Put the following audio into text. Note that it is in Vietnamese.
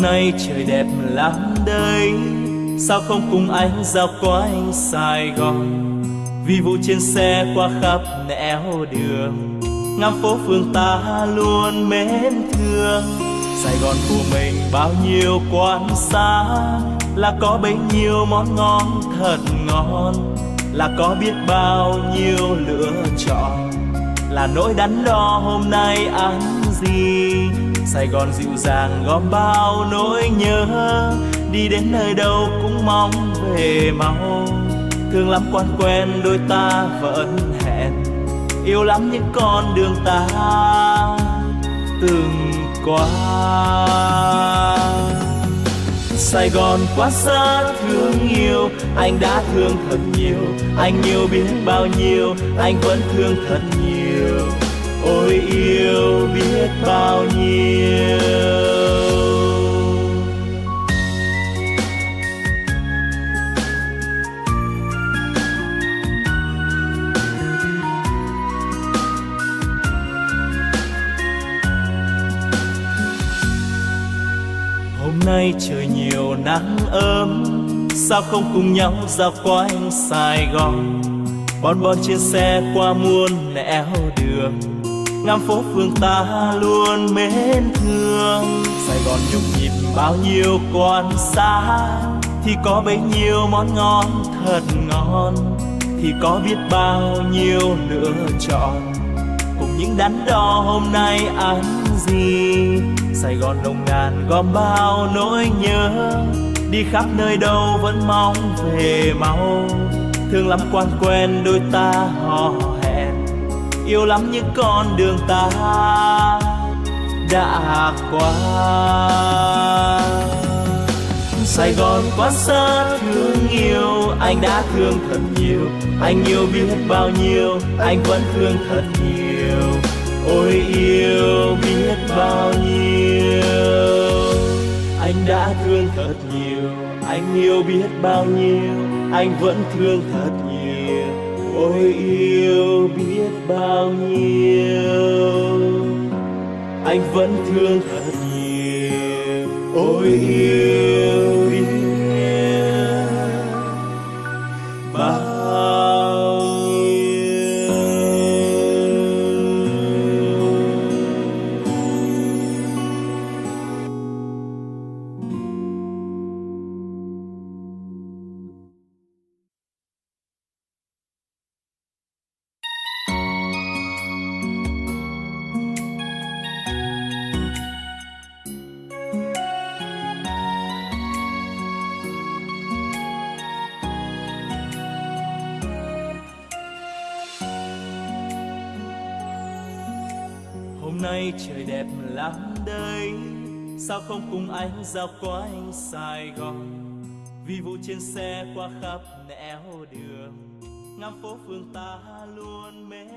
nay trời đẹp lắm đây, sao không cùng anh dạo quanh Sài Gòn. Vì vụ trên xe qua khắp nẻo đường, ngắm phố phường ta luôn mến thương. Sài Gòn của mình bao nhiêu quán xá, là có bấy nhiêu món ngon thật ngon, là có biết bao nhiêu lựa chọn, là nỗi đắn đo hôm nay ăn gì. Sài Gòn dịu dàng gom bao nỗi nhớ, đi đến nơi đâu cũng mong về mau. Thương lắm quan quen đôi ta vẫn hẹn, yêu lắm những con đường ta từng qua. Sài Gòn quá xa thương yêu, anh đã thương thật nhiều, anh yêu biết bao nhiêu, anh vẫn thương thật nhiều. Ôi yêu biết bao nhiêu. Hôm nay trời nhiều nắng ấm, sao không cùng nhau dạo quanh Sài Gòn. Bon bon trên xe qua muôn nẻo đường, ngắm phố phường ta luôn mến thương. Sài Gòn nhộn nhịp bao nhiêu quán xá, thì có bấy nhiêu món ngon thật ngon, thì có biết bao nhiêu lựa chọn, cùng những đắn đo hôm nay ăn gì. Sài Gòn nồng nàn gom bao nỗi nhớ, đi khắp nơi đâu vẫn mong về mau. Thương lắm quan quen đôi ta hò hẹn, yêu lắm những con đường ta đã qua. Sài Gòn quá xa thương yêu, anh đã thương thật nhiều, anh yêu biết bao nhiêu, anh vẫn thương thật nhiều. Ôi yêu biết bao nhiêu, anh đã thương thật nhiều, anh yêu biết bao nhiêu, anh vẫn thương thật nhiều. Ôi yêu biết bao nhiêu, anh vẫn thương thật nhiều. Ôi yêu biết bao nhiêu. Hôm nay trời đẹp lắm đây, sao không cùng anh dạo quanh Sài Gòn. Vì vụ trên xe qua khắp nẻo đường, ngắm phố phường ta luôn mến